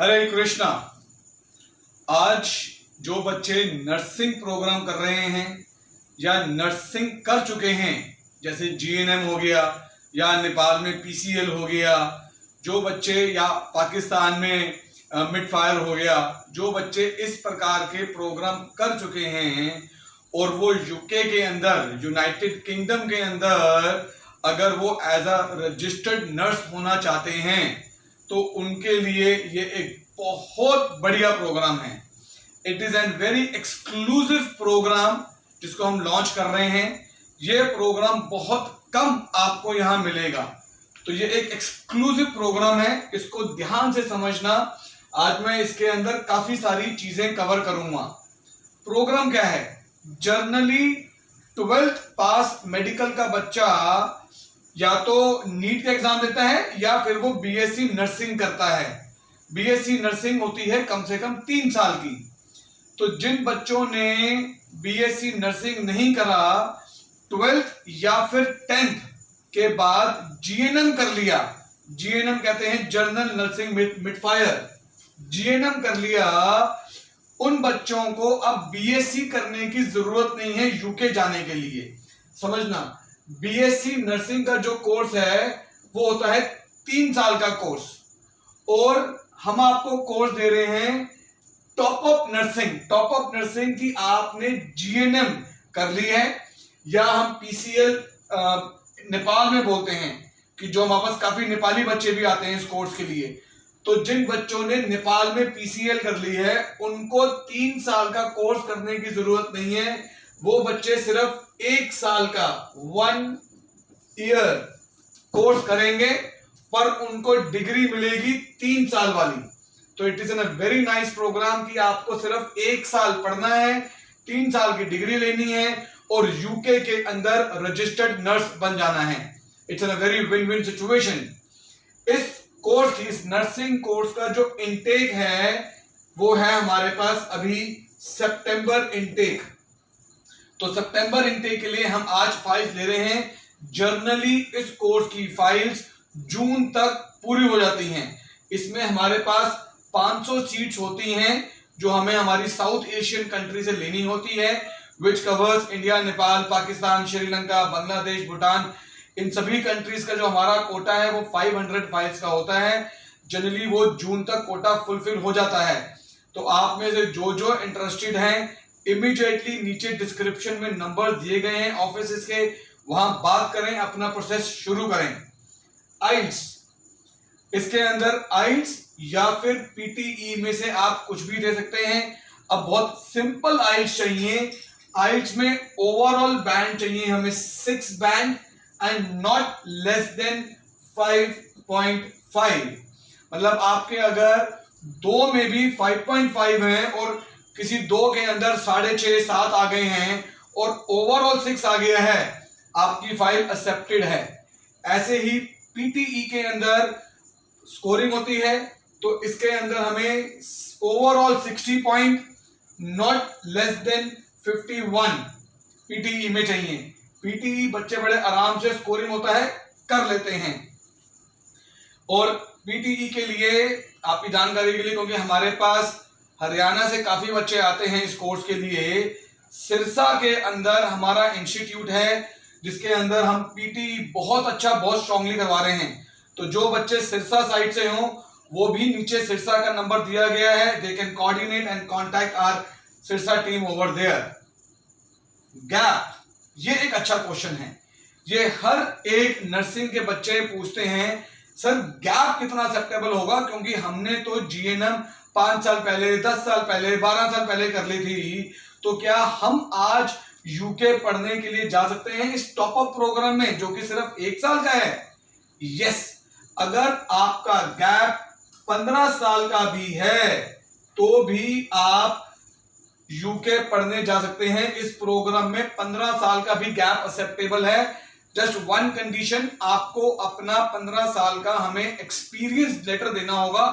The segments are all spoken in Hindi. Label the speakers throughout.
Speaker 1: हरे कृष्णा। आज जो बच्चे नर्सिंग प्रोग्राम कर रहे हैं या नर्सिंग कर चुके हैं, जैसे जीएनएम हो गया या नेपाल में पीसीएल हो गया, जो बच्चे या पाकिस्तान में मिडफायर हो गया, जो बच्चे इस प्रकार के प्रोग्राम कर चुके हैं और वो यूके के अंदर, यूनाइटेड किंगडम के अंदर अगर वो एज अ रजिस्टर्ड नर्स होना चाहते हैं तो उनके लिए ये एक बहुत बढ़िया प्रोग्राम है। It is an very exclusive programme जिसको हम लॉन्च कर रहे हैं। ये प्रोग्राम बहुत कम आपको यहां मिलेगा, तो ये एक एक्सक्लूसिव प्रोग्राम है, इसको ध्यान से समझना। आज मैं इसके अंदर काफी सारी चीजें कवर करूंगा। प्रोग्राम क्या है? जनरली 12th पास मेडिकल का बच्चा या तो नीट का एग्जाम देता है या फिर वो बीएससी नर्सिंग करता है। बीएससी नर्सिंग होती है कम से कम 3 साल की। तो जिन बच्चों ने बीएससी नर्सिंग नहीं करा, 12th या फिर 10th के बाद जीएनएम कर लिया, जीएनएम कहते हैं जनरल नर्सिंग मिडफायर, जीएनएम कर लिया, उन बच्चों को अब बीएससी करने की जरूरत नहीं है यूके जाने के लिए। समझना, बीएससी नर्सिंग का जो कोर्स है वो होता है 3 साल का कोर्स, और हम आपको कोर्स दे रहे हैं top up nursing. Top up nursing की आपने जीएनएम कर ली है, या हम पीसीएल नेपाल में बोलते हैं कि जो हमारे पास काफी नेपाली बच्चे भी आते हैं इस कोर्स के लिए। तो जिन बच्चों ने नेपाल में पीसीएल कर ली है उनको 3 साल का कोर्स करने की जरूरत नहीं है। वो बच्चे सिर्फ 1 साल का 1 ईयर कोर्स करेंगे, पर उनको डिग्री मिलेगी 3 साल वाली। तो it is an very nice program कि आपको सिर्फ 1 साल पढ़ना है, 3 साल की डिग्री लेनी है और यूके के अंदर रजिस्टर्ड नर्स बन जाना है। It's an very win win situation. इस कोर्स की, इस नर्सिंग कोर्स का जो इनटेक है वो है हमारे पास अभी सितंबर इनटेक। तो सितंबर इनटेक के लिए हम आज फाइल्स ले रहे हैं। जर्नली इस कोर्स की फाइल्स जून तक पूरी हो जाती हैं। इसमें हमारे पास 500 सीट्स होती हैं जो हमें हमारी साउथ एशियन कंट्री से लेनी होती है, which covers India, Nepal, Pakistan, Sri Lanka, Bangladesh, Bhutan. इन सभी कंट्रीज का जो हमारा कोटा है वो 500 फाइल्स का होता है। जनरली वो जून तक कोटा फुलफिल हो जाता है। तो आप में से जो जो इंटरेस्टेड हैं, इमीडिएटली नीचे डिस्क्रिप्शन में नंबर दिए गए हैं ऑफिस के, वहां बात करें, अपना प्रोसेस शुरू करें। आइल्स, इसके अंदर आइल्स या फिर पीटीई में से आप कुछ भी दे सकते हैं। अब बहुत सिंपल आइल्स चाहिए। आइल्स में ओवरऑल बैंड चाहिए हमें 6 band and not less than 5.5। मतलब आपके अगर 2 में भी 5.5 है और किसी 2 के अंदर 6.5 7 आ गए हैं और ओवरऑल 6 आ गया है, आपकी फाइल एक्सेप्टेड है। ऐसे ही पीटीई के अंदर स्कोरिंग होती है, तो इसके अंदर हमें overall 60 point not less than 51 PTE में चाहिए। पीटीई बच्चे बड़े आराम से स्कोरिंग होता है, कर लेते हैं। और पीटीई के लिए आपकी जानकारी के लिए, क्योंकि हमारे पास हरियाणा से काफी बच्चे आते हैं इस कोर्स के लिए, सिरसा के अंदर हमारा इंस्टीट्यूट है जिसके अंदर हम पीटीई बहुत अच्छा, बहुत स्ट्रांगली करवा रहे हैं। तो जो बच्चे सिरसा साइड से हों वो भी नीचे सिरसा का नंबर दिया गया है, they can coordinate and contact our Sirsa team over there. Gap, ये एक अच्छा क्वेश्चन है। ये हर एक नर्सिंग के बच्चे पूछते हैं, सर गैप कितना एक्सेप्टेबल होगा, क्योंकि हमने तो जीएनएम 5 साल पहले, 10 साल पहले, 12 साल पहले कर ली थी, तो क्या हम आज यूके पढ़ने के लिए जा सकते हैं इस टॉप अप प्रोग्राम में जो कि सिर्फ 1 साल का है? यस, अगर आपका गैप 15 साल का भी है तो भी आप यूके पढ़ने जा सकते हैं। इस प्रोग्राम में 15 साल का भी गैप एक्सेप्टेबल है। जस्ट वन कंडीशन, आपको अपना 15 साल का हमें एक्सपीरियंस लेटर देना होगा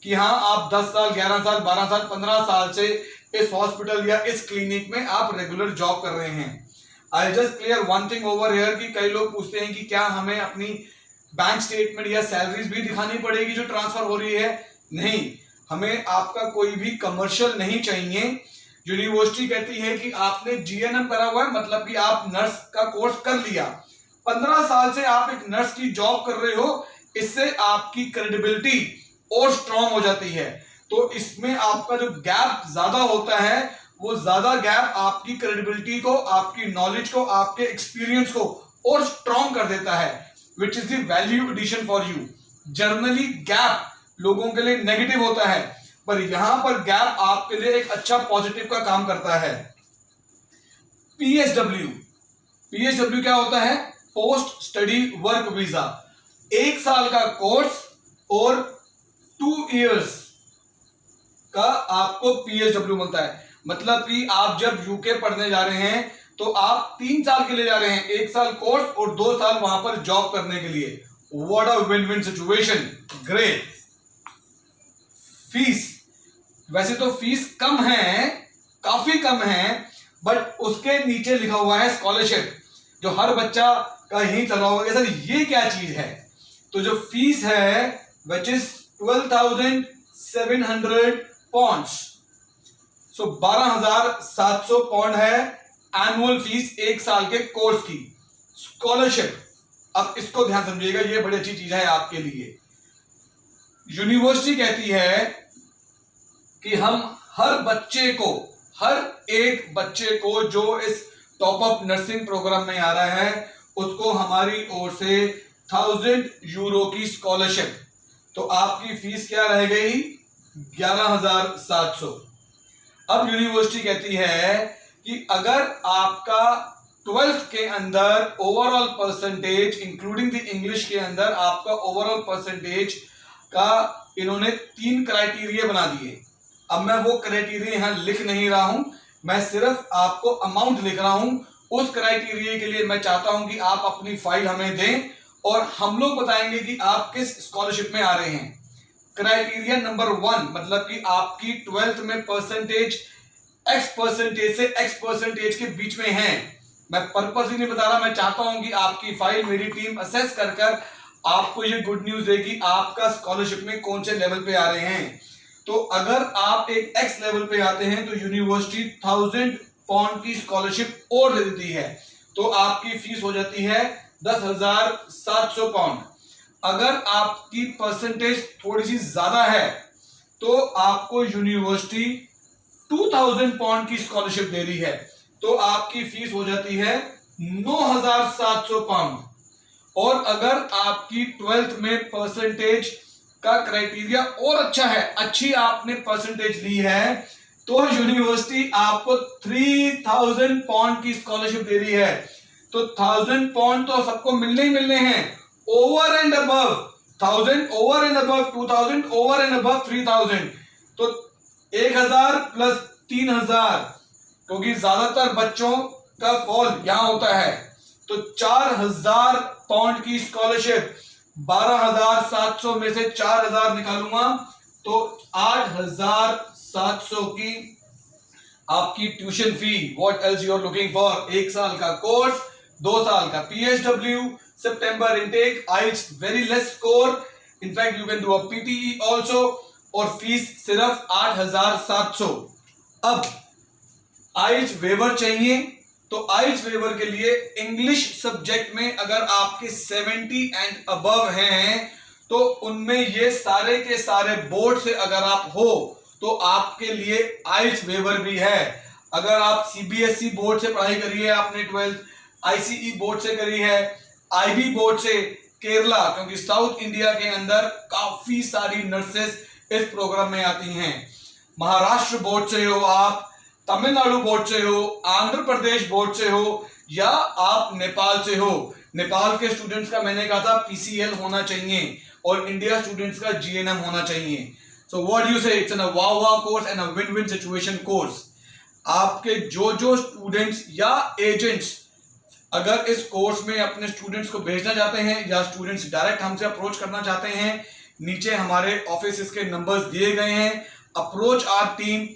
Speaker 1: कि हाँ आप 10 साल, 11 साल, 12 साल, 15 साल से इस हॉस्पिटल या इस क्लिनिक में आप रेगुलर जॉब कर रहे हैं। I just clear one thing over here कि कई लोग पूछते हैं कि क्या हमें अपनी बैंक स्टेटमेंट या सैलरीज भी दिखानी पड़ेगी जो ट्रांसफर हो रही है? नहीं, हमें आपका कोई भी कमर्शियल नहीं चाहिए। यूनिवर्सिटी कहती है कि आपने जीएनएम करा हुआ है, मतलब कि आप नर्स का कोर्स कर लिया, 15 साल से आप एक नर्स की जॉब कर रहे हो, इससे आपकी क्रेडिबिलिटी और स्ट्रांग हो जाती है। तो इसमें आपका जो गैप ज्यादा होता है, वो ज्यादा गैप आपकी क्रेडिबिलिटी को, आपकी नॉलेज को, आपके एक्सपीरियंस को और स्ट्रांग कर देता है, which is the value addition for you. Generally gap लोगों के लिए नेगेटिव होता है, पर यहां पर गैप आपके लिए एक अच्छा पॉजिटिव का काम करता है। पीएसडब्ल्यू, पीएसडब्ल्यू क्या होता है? Post study work visa. 1 साल का कोर्स और 2 इयर्स का आपको पीएसडब्ल्यू मिलता है। मतलब कि आप जब यूके पढ़ने जा रहे हैं तो आप 3 साल के लिए जा रहे हैं, 1 साल कोर्स और 2 साल वहां पर जॉब करने के लिए। What a win win situation, great. Fees, वैसे तो फीस कम है, काफी कम है, बट उसके नीचे लिखा हुआ है स्कॉलरशिप, जो हर बच्चा का यही चला होगा कि सर ये क्या चीज है। तो जो फीस है which is 12,700 pounds, so 12,700 pound है एनुअल फीस 1 साल के कोर्स की। स्कॉलरशिप, अब इसको ध्यान समझिएगा, ये बड़ी अच्छी चीज है आपके लिए। यूनिवर्सिटी कहती है कि हम हर बच्चे को, हर एक बच्चे को जो इस टॉप अप नर्सिंग प्रोग्राम में आ रहा है, उसको हमारी ओर से 1000 यूरो की स्कॉलरशिप। तो आपकी फीस क्या रह गई? 11,700। अब यूनिवर्सिटी कहती है कि अगर आपका 12th के अंदर overall percentage including the English के अंदर आपका ओवरऑल परसेंटेज का इन्होंने 3 क्राइटेरिया बना दिए। अब मैं वो क्राइटेरिया यहां लिख नहीं रहा हूं, मैं सिर्फ आपको अमाउंट लिख रहा हूं। उस क्राइटेरिया के लिए मैं चाहता हूं कि आप अपनी फाइल हमें दें और हम लोग बताएंगे कि आप किस स्कॉलरशिप में आ रहे हैं। क्राइटेरिया नंबर 1, मतलब कि आपकी 12th में परसेंटेज X परसेंटेज से X परसेंटेज के बीच में है। मैं पर्पस ही नहीं बता रहा, मैं चाहता हूं कि आपकी फाइल मेरी टीम असेस कर आपको ये गुड न्यूज दे कि आपका स्कॉलरशिप में कौन से लेवल पे आ रहे हैं। तो अगर आप एक X लेवल पे आते हैं तो यूनिवर्सिटी 1000 पाउंड की स्कॉलरशिप और दे देती है, तो आपकी फीस हो जाती है 10,700 पाउंड। अगर आपकी परसेंटेज थोड़ी सी ज्यादा है तो आपको यूनिवर्सिटी 2000 पाउंड की स्कॉलरशिप दे रही है, तो आपकी फीस हो जाती है 9,700 पाउंड। और अगर आपकी 12th में परसेंटेज का क्राइटेरिया और अच्छा है, अच्छी आपने परसेंटेज ली है, तो यूनिवर्सिटी आपको 3000 पाउंड की स्कॉलरशिप दे रही है। तो 1000 पाउंड तो सबको मिलने ही मिलने हैं, over and above 1000, over and above 2000, over and above 3000। तो 1000 प्लस 3000, क्योंकि ज्यादातर बच्चों का फॉल यहां होता है, तो 4000 पाउंड की स्कॉलरशिप। 12,700 में से 4000 निकालूंगा तो 8,700 की आपकी tuition fee. What else you are looking for? 1 साल का कोर्स, 2 साल का पीएसडब्ल्यू, सितंबर intake, IELTS very less score, in fact you can do a PTE also, और फीस सिर्फ 8,700। अब आइल्स वेवर चाहिए, तो आइल्स वेवर के लिए इंग्लिश सब्जेक्ट में अगर आपके 70 एंड अबव हैं तो उनमें ये सारे के सारे बोर्ड से अगर आप हो तो आपके लिए आइल्स वेवर भी है। अगर आप सीबीएसई बोर्ड से पढ़ाई करी है आपने 12th, आईसीई बोर्ड से करी है, आईबी बोर्ड से, केरला, क्योंकि साउथ इंडिया के अंदर काफी सारी नर्सेस इस प्रोग्राम में आती हैं, महाराष्ट्र बोर्ड से हो आप, तमिलनाडु बोर्ड से हो, आंध्र प्रदेश बोर्ड से हो, या आप नेपाल से हो। नेपाल के स्टूडेंट्स का मैंने कहा था पीसीएल होना चाहिए और इंडिया स्टूडेंट्स का जीएनएम होना चाहिए। सो व्हाट डू यू से? It's an wow wow course and a win win situation course. आपके जो स्टूडेंट्स या एजेंट्स अगर इस कोर्स में अपने स्टूडेंट्स को भेजना चाहते हैं या स्टूडेंट्स डायरेक्ट हमसे अप्रोच करना चाहते हैं, नीचे हमारे ऑफिस के नंबर्स दिए गए हैं। Approach our team,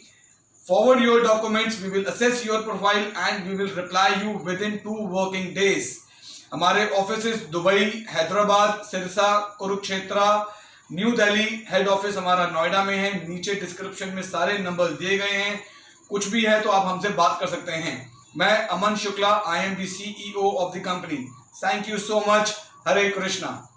Speaker 1: forward your documents, we will assess your profile and we will reply you within 2 working days. हमारे office Dubai, Hyderabad, Sirsa, Kurukshetra, new Delhi head office हमारा नोएडा में है। नीचे डिस्क्रिप्शन में सारे नंबर दिए गए हैं, कुछ भी है तो आप हमसे बात कर सकते हैं। मैं Aman Shukla, I am the CEO of the company. Thank you so much. Hare Krishna.